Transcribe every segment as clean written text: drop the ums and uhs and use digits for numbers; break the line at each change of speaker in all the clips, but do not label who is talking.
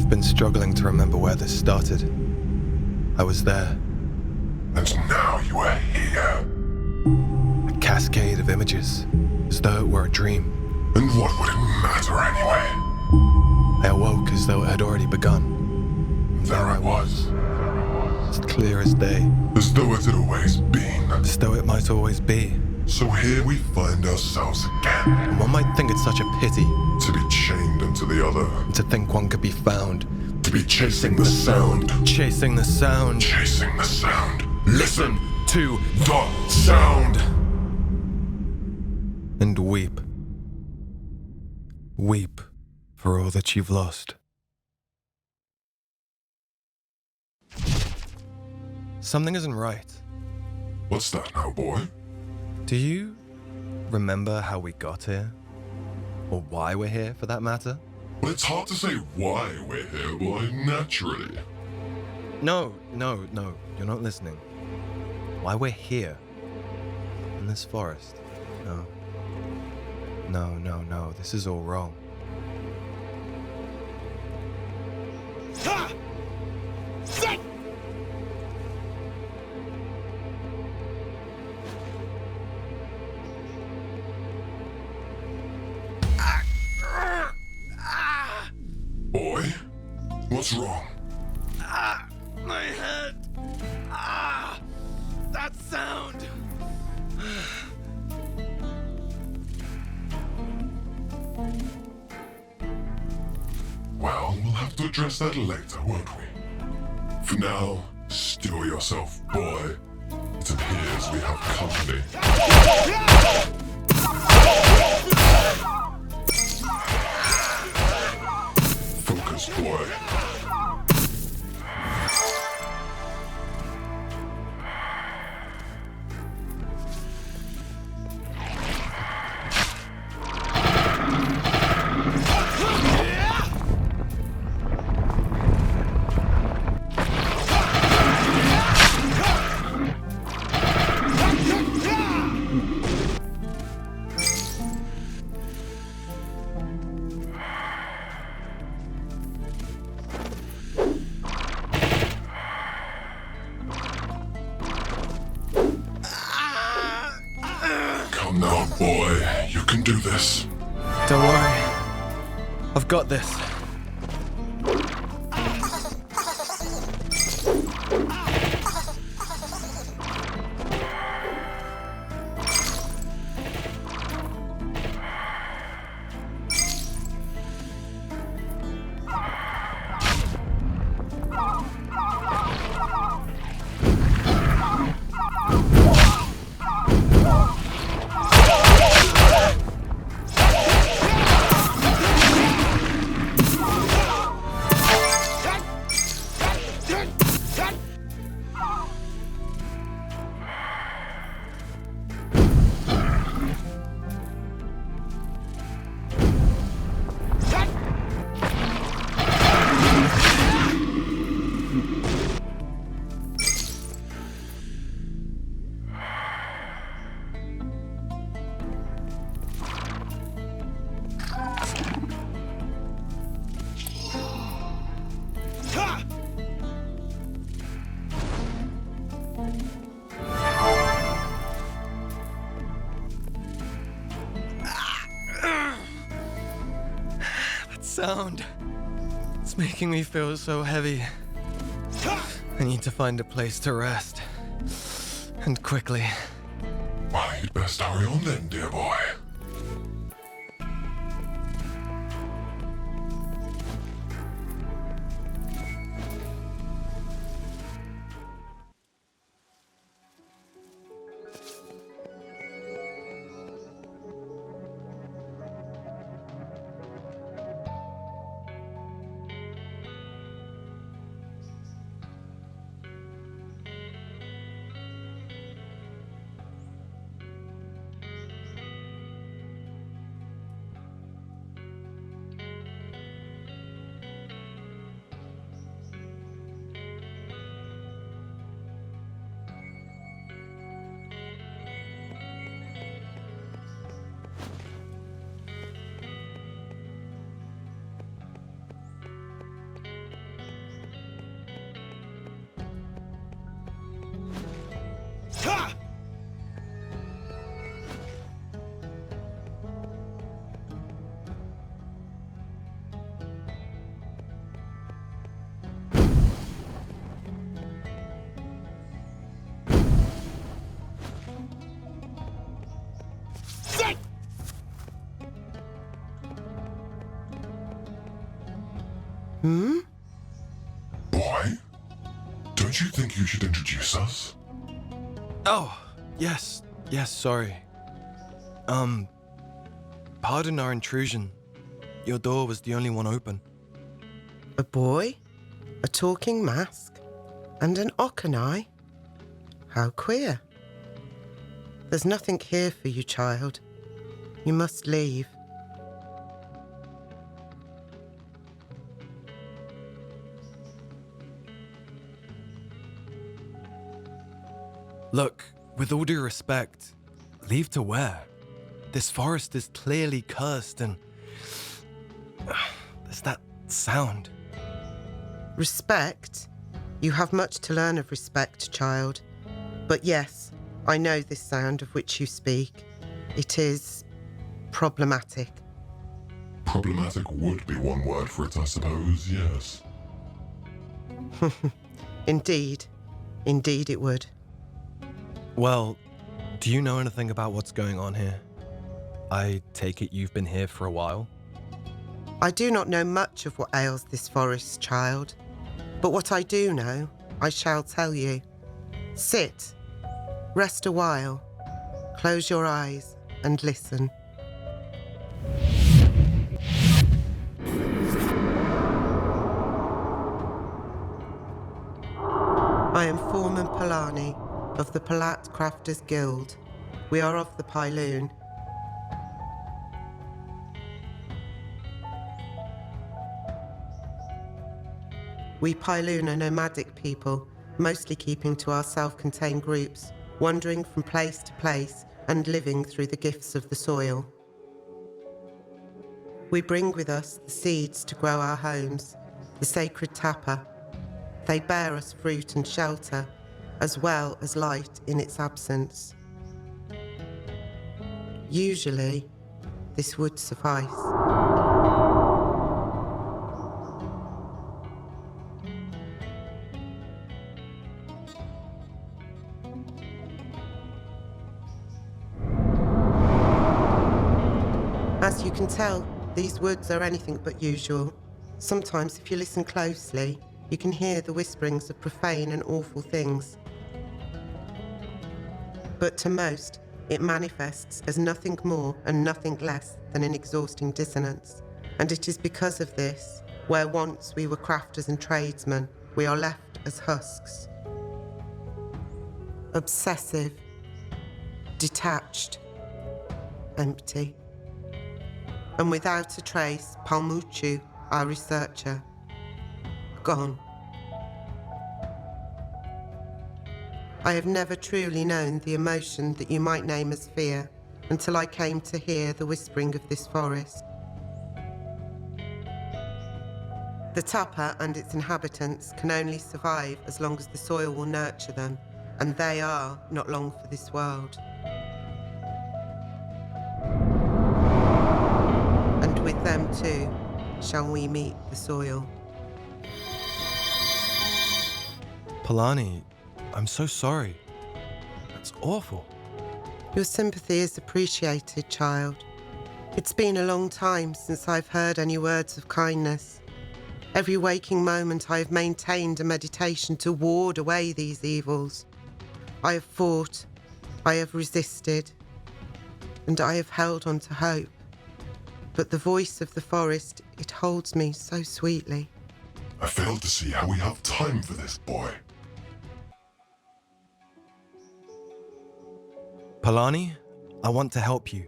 I've been struggling to remember where this started. I was there.
And now you are here.
A cascade of images, as though it were a dream.
And what would it matter anyway?
I awoke as though it had already begun.
There I was.
As clear as day.
As though it had always been.
As though it might always be.
So here we find ourselves again.
And one might think it's such a pity.
To be chained into the other.
And to think one could be found.
To be chasing the sound.
Chasing the sound.
Chasing the sound.
Listen to
the sound.
And weep. Weep for all that you've lost. Something isn't right.
What's that now, boy?
Do you remember how we got here? Or why we're here, for that matter?
Well, it's hard to say why we're here, boy, naturally.
No, you're not listening. Why we're here. In this forest. No, this is all wrong.
Boy, what's wrong?
My head. That sound.
Well, we'll have to address that later, won't we? For now, still yourself, boy. It appears we have company. Focus, boy. Come now, boy. You can do this.
Don't worry. I've got this. Sound. It's making me feel so heavy. I need to find a place to rest. And quickly.
Well, you'd best hurry on then, dear boy. Boy? Don't you think you should introduce us?
Oh, yes, sorry. Pardon our intrusion. Your door was the only one open.
A boy, a talking mask, and an okanai? How queer. There's nothing here for you, child. You must leave.
Look, with all due respect, leave to where? This forest is clearly cursed and... there's that sound.
Respect? You have much to learn of respect, child. But yes, I know this sound of which you speak. It is problematic.
Problematic would be one word for it, I suppose, yes.
Indeed it would.
Well, do you know anything about what's going on here? I take it you've been here for a while?
I do not know much of what ails this forest, child. But what I do know, I shall tell you. Sit, rest a while, close your eyes and listen. I am Foreman Polani of the Palat Crafters Guild. We are of the Pyloon. We Pyloon are nomadic people, mostly keeping to our self-contained groups, wandering from place to place and living through the gifts of the soil. We bring with us the seeds to grow our homes, the sacred tapa. They bear us fruit and shelter, as well as light in its absence. Usually, this would suffice. As you can tell, these woods are anything but usual. Sometimes, if you listen closely, you can hear the whisperings of profane and awful things. But to most, it manifests as nothing more and nothing less than an exhausting dissonance. And it is because of this, where once we were crafters and tradesmen, we are left as husks. Obsessive, detached, empty. And without a trace, Palmuchu, our researcher, gone. I have never truly known the emotion that you might name as fear until I came to hear the whispering of this forest. The tapa and its inhabitants can only survive as long as the soil will nurture them, and they are not long for this world. And with them too shall we meet the soil.
Polani, I'm so sorry. That's awful.
Your sympathy is appreciated, child. It's been a long time since I've heard any words of kindness. Every waking moment I have maintained a meditation to ward away these evils. I have fought, I have resisted, and I have held on to hope. But the voice of the forest, it holds me so sweetly.
I fail to see how we have time for this, boy.
Polani, I want to help you.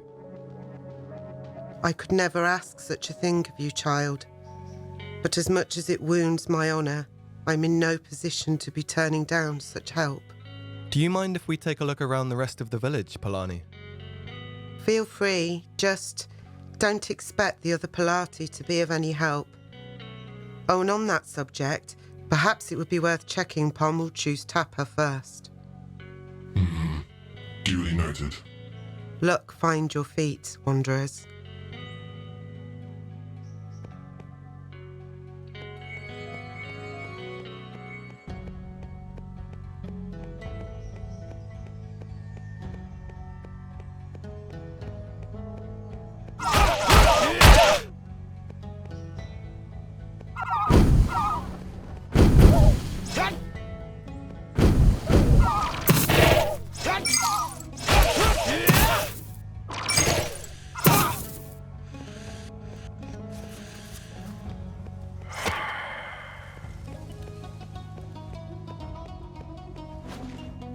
I could never ask such a thing of you, child. But as much as it wounds my honour, I'm in no position to be turning down such help.
Do you mind if we take a look around the rest of the village, Polani?
Feel free, just don't expect the other Palati to be of any help. Oh, and on that subject, perhaps it would be worth checking Palmuchu's tapa first.
Duly noted.
Look, find your feet, wanderers.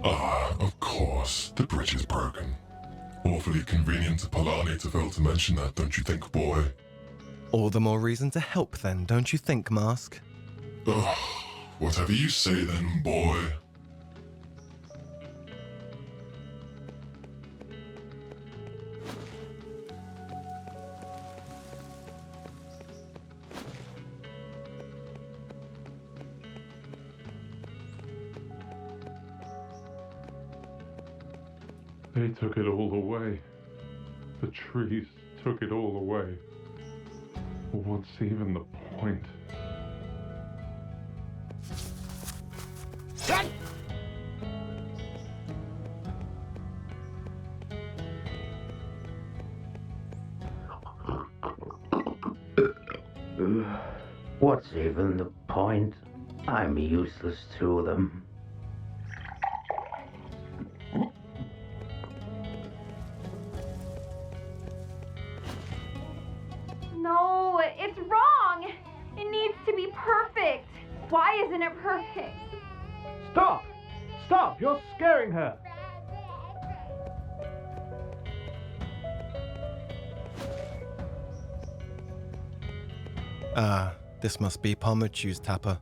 Of course, the bridge is broken. Awfully convenient to Polani to fail to mention that, don't you think, boy?
All the more reason to help then, don't you think, Mask?
Ugh, whatever you say then, boy.
They took it all away. The trees took it all away. What's even the point?
What's even the point? I'm useless to them.
No, it's wrong. It needs to be perfect. Why isn't it perfect?
Stop! Stop! You're scaring her!
This must be Palmuchu's tapper.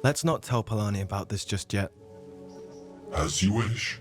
Let's not tell Polani about this just yet.
As you wish.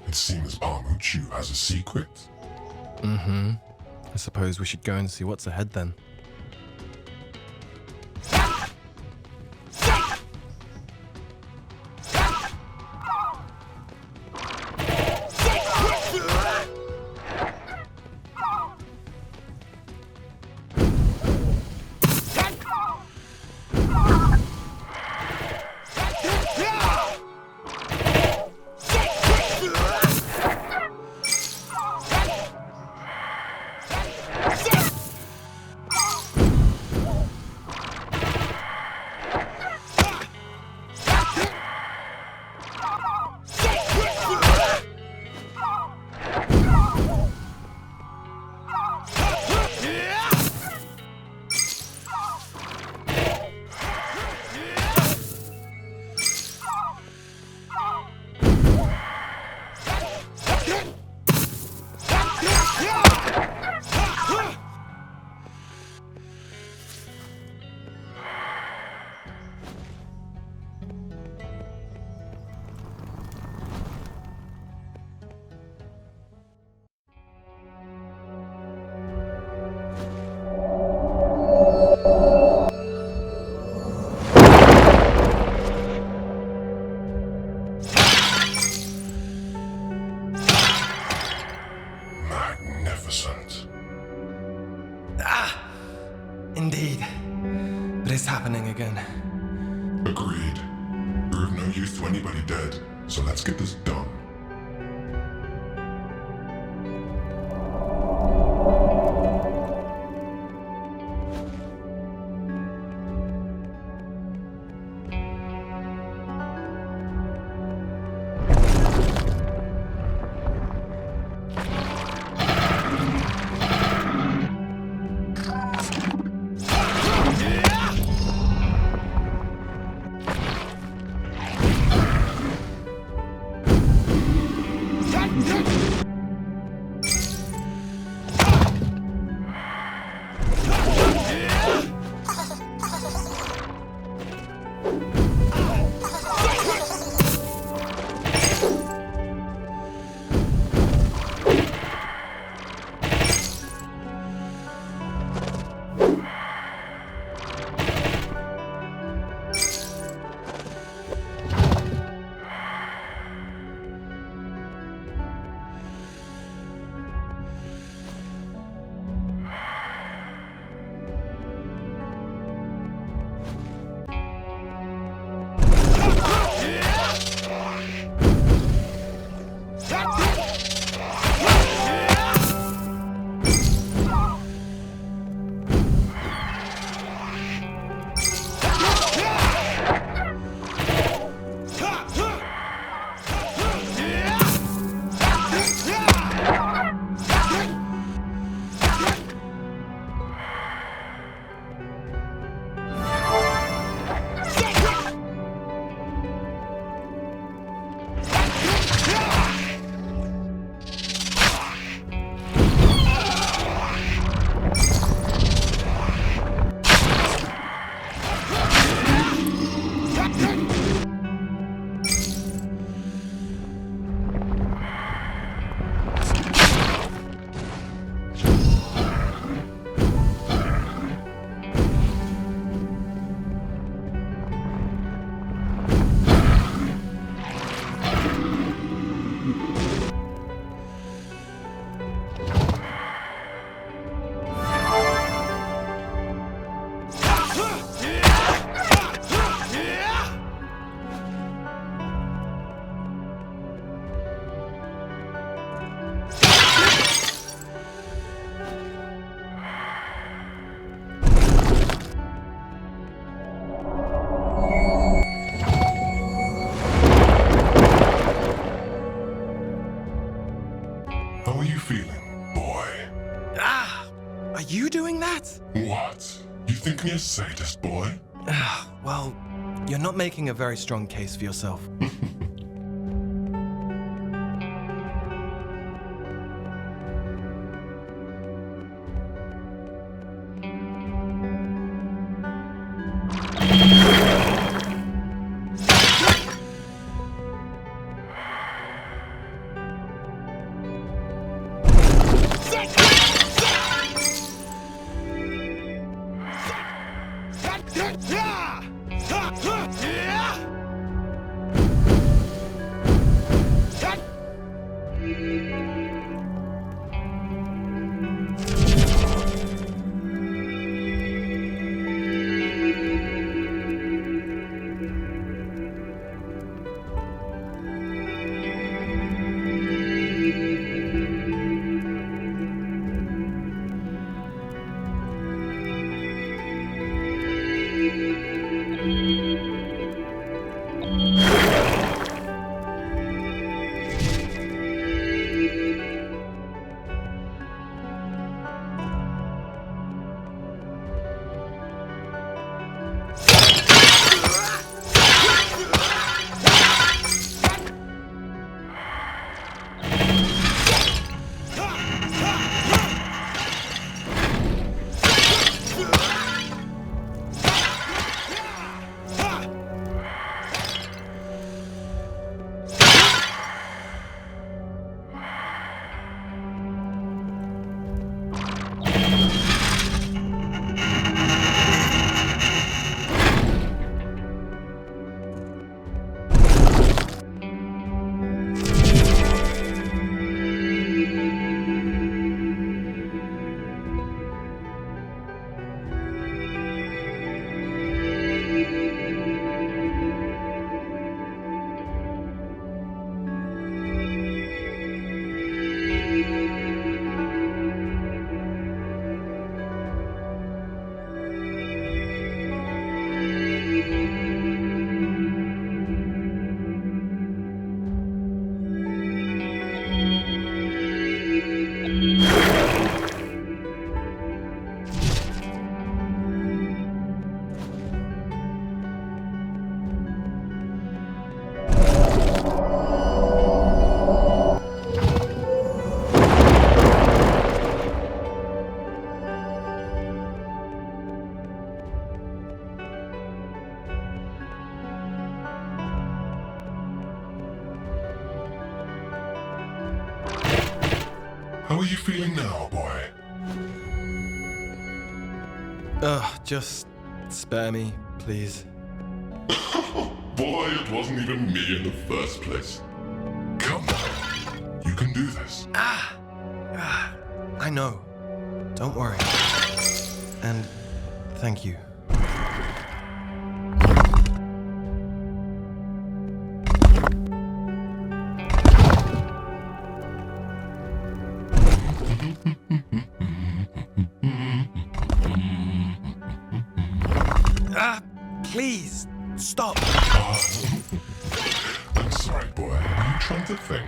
It seems Palmuchu has a secret.
I suppose we should go and see what's ahead then. happening again.
Agreed. You're of no use to anybody dead, so let's get this done. How are you feeling, boy?
Are you doing that?
What? You think me a sadist, boy?
Well, you're not making a very strong case for yourself.
How are you feeling now, boy?
Just spare me, please.
Boy, it wasn't even me in the first place. Come on. You can do this.
I know. Don't worry. And thank you. Please, stop.
I'm sorry, boy. Are you trying to think?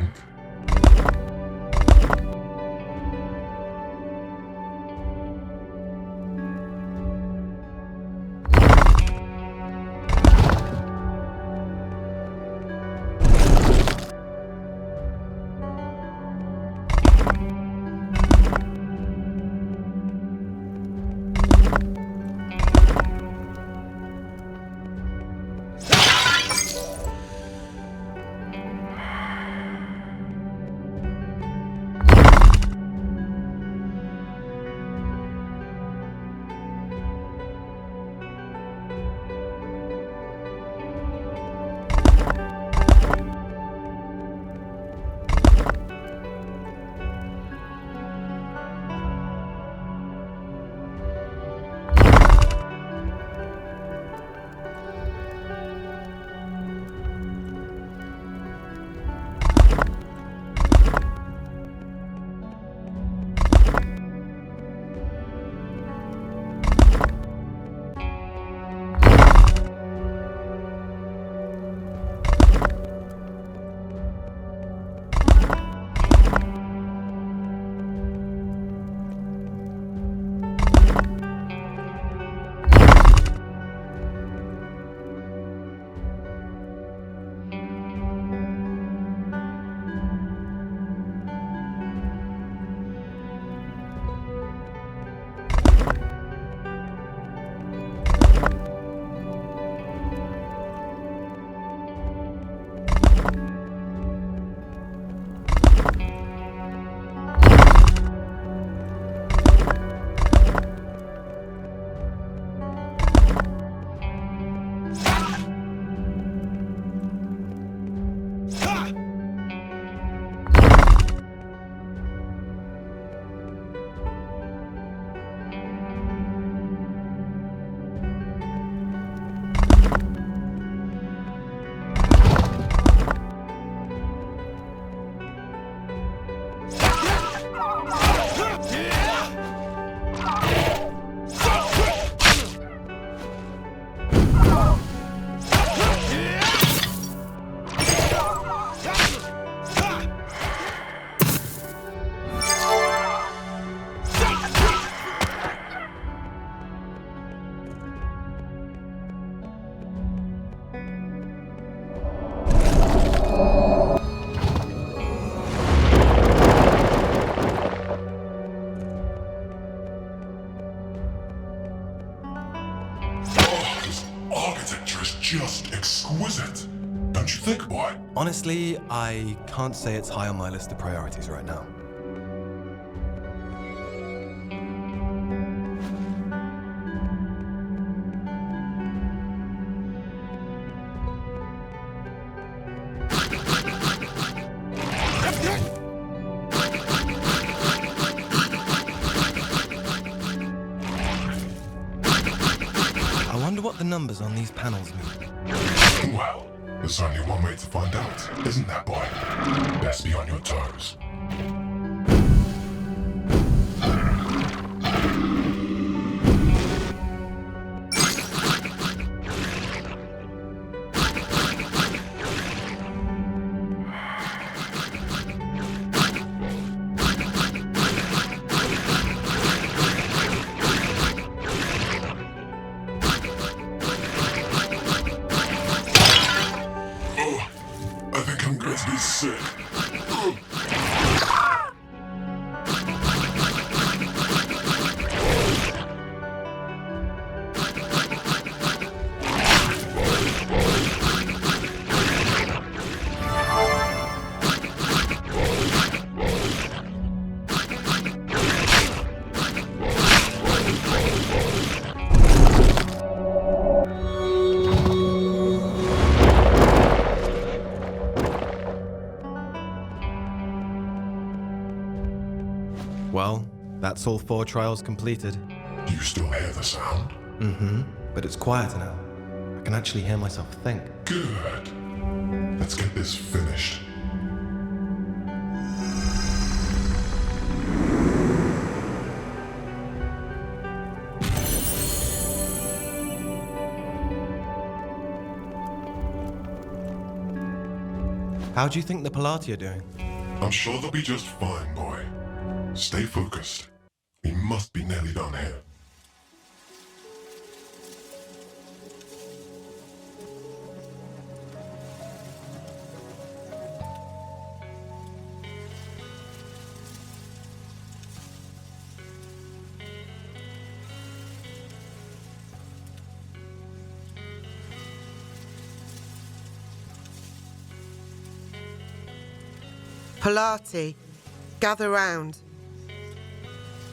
Just exquisite. Don't you think, boy?
Honestly, I can't say it's high on my list of priorities right now. I wonder what the numbers on these panels mean.
Well, there's only one way to find out, isn't there, boy? Best be on your toes. I think I'm going to be sick.
That's all 4 trials completed.
You still hear the sound?
Mm-hmm. But it's quieter now. I can actually hear myself think.
Good. Let's get this finished.
How do you think the Palati are doing?
I'm sure they'll be just fine, boy. Stay focused. We must be nearly done here.
Palati, gather round.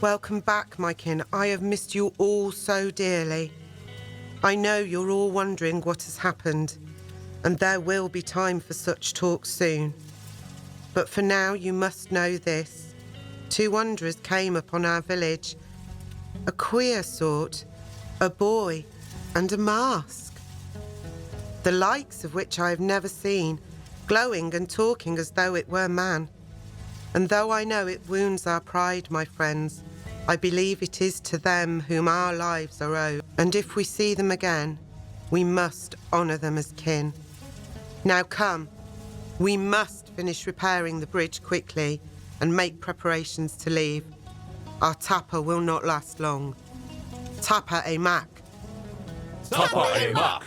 Welcome back, my kin. I have missed you all so dearly. I know you're all wondering what has happened, and there will be time for such talk soon. But for now, you must know this. 2 wanderers came upon our village. A queer sort, a boy and a mask. The likes of which I have never seen, glowing and talking as though it were man. And though I know it wounds our pride, my friends, I believe it is to them whom our lives are owed. And if we see them again, we must honour them as kin. Now come, we must finish repairing the bridge quickly and make preparations to leave. Our tapper will not last long. Tapper e mac.
Tapper e mac.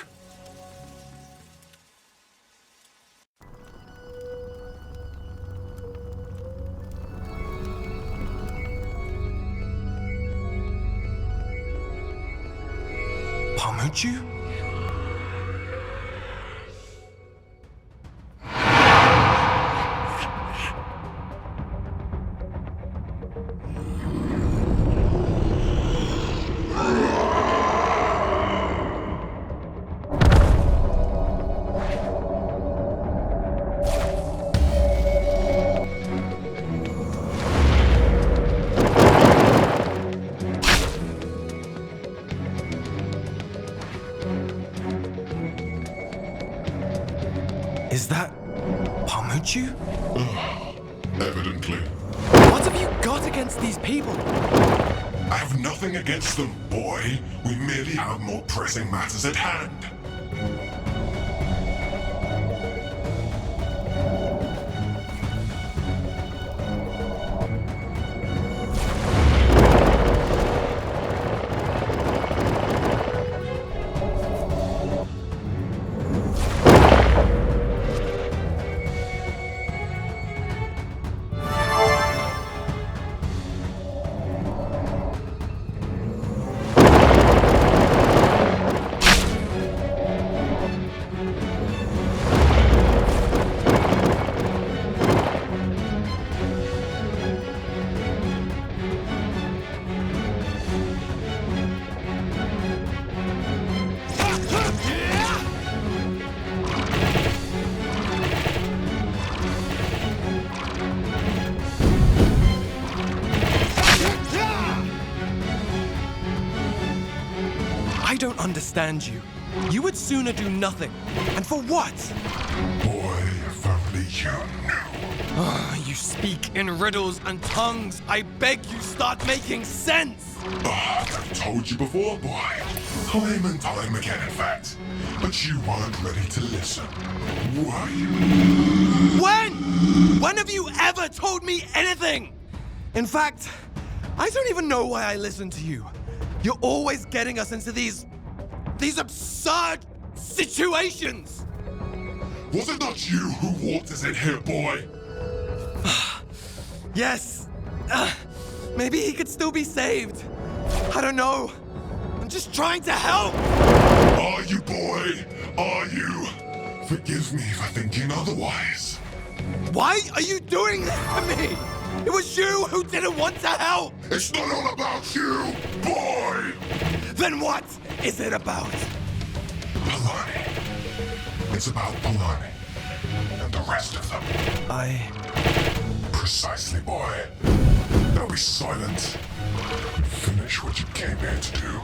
Pamuchu? Is that Pamuchu?
Evidently.
What have you got against these people?
I have nothing against them, boy. We merely have more pressing matters at hand.
I don't understand you. You would sooner do nothing. And for what?
Boy, if only you knew.
You speak in riddles and tongues. I beg you, start making sense.
I've told you before, boy. Time and time again, in fact. But you weren't ready to listen, were you?
When? When have you ever told me anything? In fact, I don't even know why I listen to you. You're always getting us into these absurd situations.
Was it not you who walked us in here, boy?
Yes. Maybe he could still be saved. I don't know. I'm just trying to help.
Are you, boy? Are you? Forgive me for thinking otherwise.
Why are you doing this to me? It was you who didn't want to help.
It's not all about you, boy!
Then what is it about?
Polani. It's about Polani and the rest of them.
I...
Precisely, boy. Now be silent and finish what you came here to do.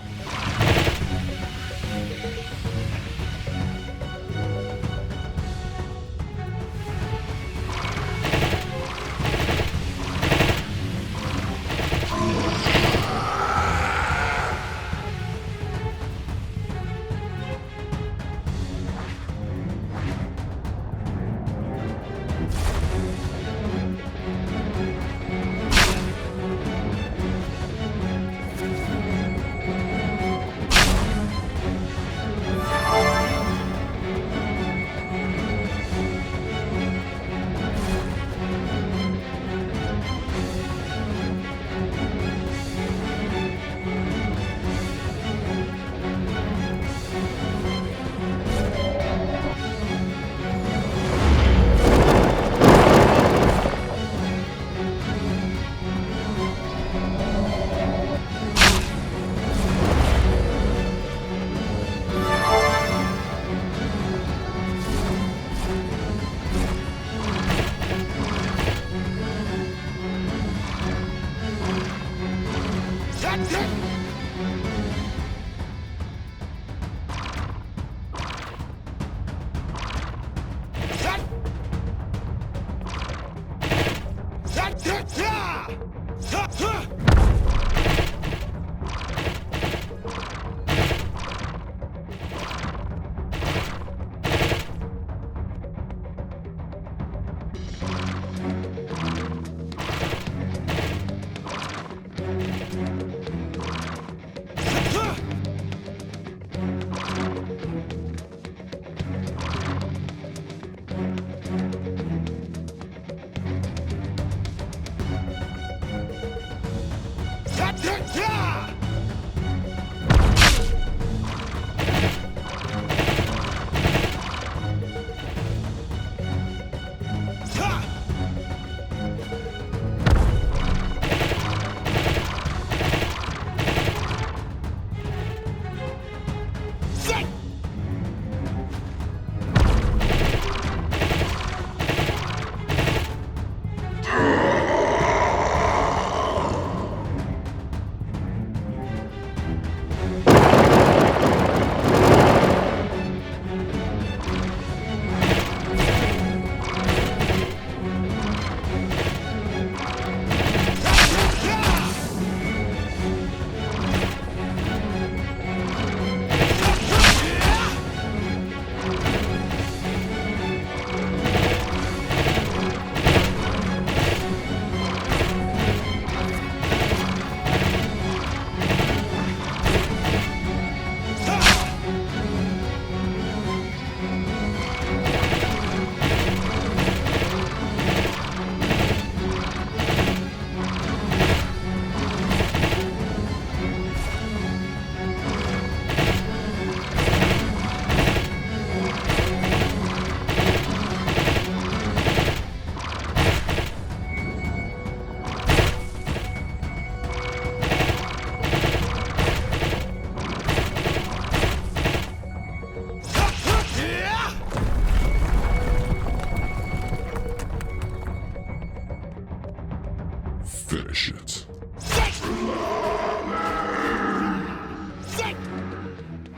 Finish it.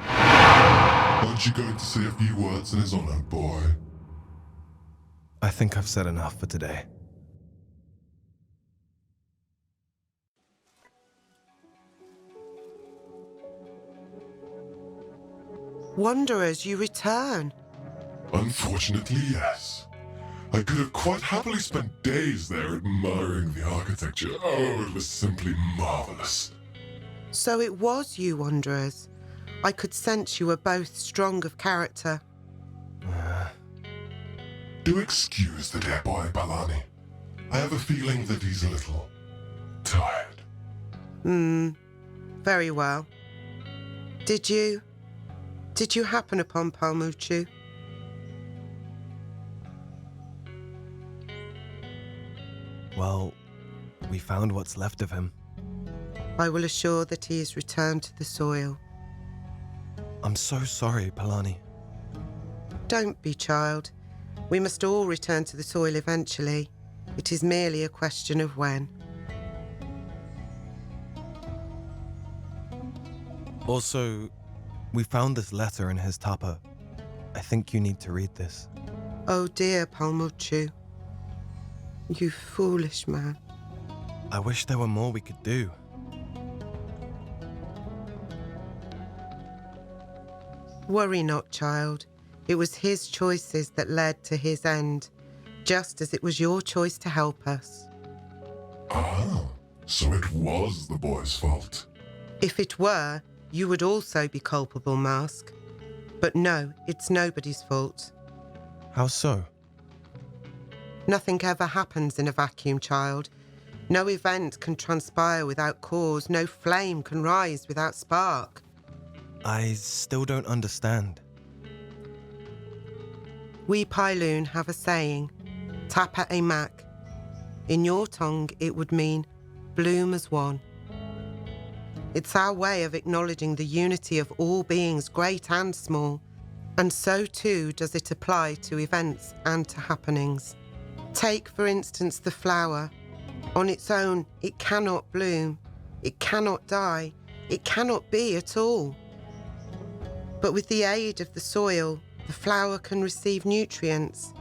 Aren't you going to say a few words in his honor, boy?
I think I've said enough for today.
Wanderers, you return.
Unfortunately, yes. I could have quite happily spent days there admiring the architecture. Oh, it was simply marvelous.
So it was you, Wanderers. I could sense you were both strong of character.
Do excuse the dear boy, Palani. I have a feeling that he's a little tired.
Very well. Did you happen upon Palmuchu?
Well, we found what's left of him.
I will assure that he is returned to the soil.
I'm so sorry, Palani.
Don't be, child. We must all return to the soil eventually. It is merely a question of when.
Also, we found this letter in his tapa. I think you need to read this.
Oh dear, Palmuchu. You foolish man.
I wish there were more we could do.
Worry not, child. It was his choices that led to his end, just as it was your choice to help us.
Ah, so it was the boy's fault.
If it were, you would also be culpable, Mask. But no, it's nobody's fault.
How so?
Nothing ever happens in a vacuum, child. No event can transpire without cause. No flame can rise without spark.
I still don't understand.
We Pyloon have a saying, tapa e mak. In your tongue, it would mean bloom as one. It's our way of acknowledging the unity of all beings, great and small, and so too does it apply to events and to happenings. Take, for instance, the flower. On its own, it cannot bloom, it cannot die, it cannot be at all. But with the aid of the soil, the flower can receive nutrients,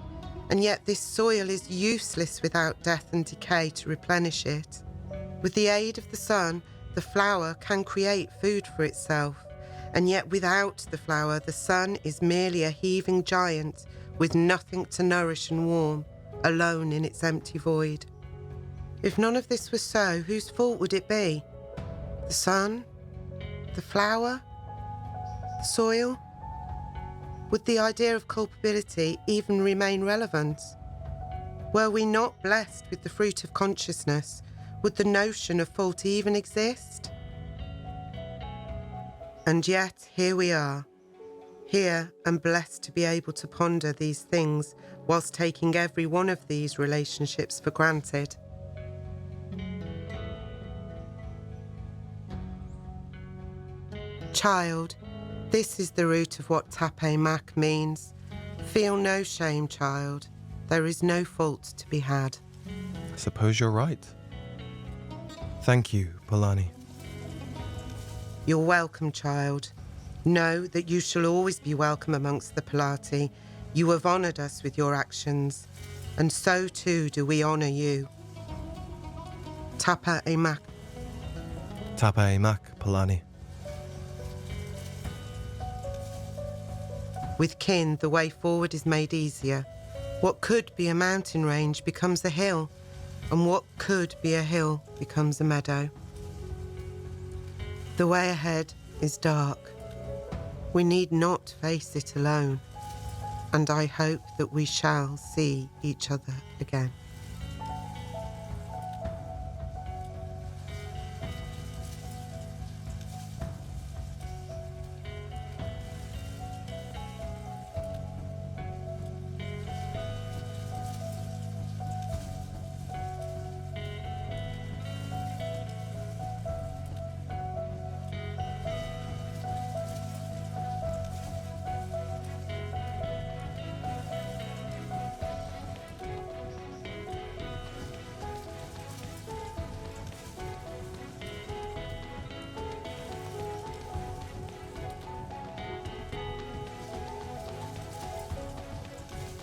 and yet this soil is useless without death and decay to replenish it. With the aid of the sun, the flower can create food for itself, and yet without the flower, the sun is merely a heaving giant with nothing to nourish and warm, alone in its empty void. If none of this was so, whose fault would it be? The sun? The flower? The soil? Would the idea of culpability even remain relevant? Were we not blessed with the fruit of consciousness, would the notion of fault even exist? And yet, here we are, here and blessed to be able to ponder these things whilst taking every one of these relationships for granted. Child, this is the root of what tape mak means. Feel no shame, child. There is no fault to be had.
I suppose you're right. Thank you, Polani.
You're welcome, child. Know that you shall always be welcome amongst the Pilati. You have honoured us with your actions, and so too do we honour you. Tapa e mak.
Tapa e mak, Polani.
With kin, the way forward is made easier. What could be a mountain range becomes a hill, and what could be a hill becomes a meadow. The way ahead is dark. We need not face it alone, and I hope that we shall see each other again.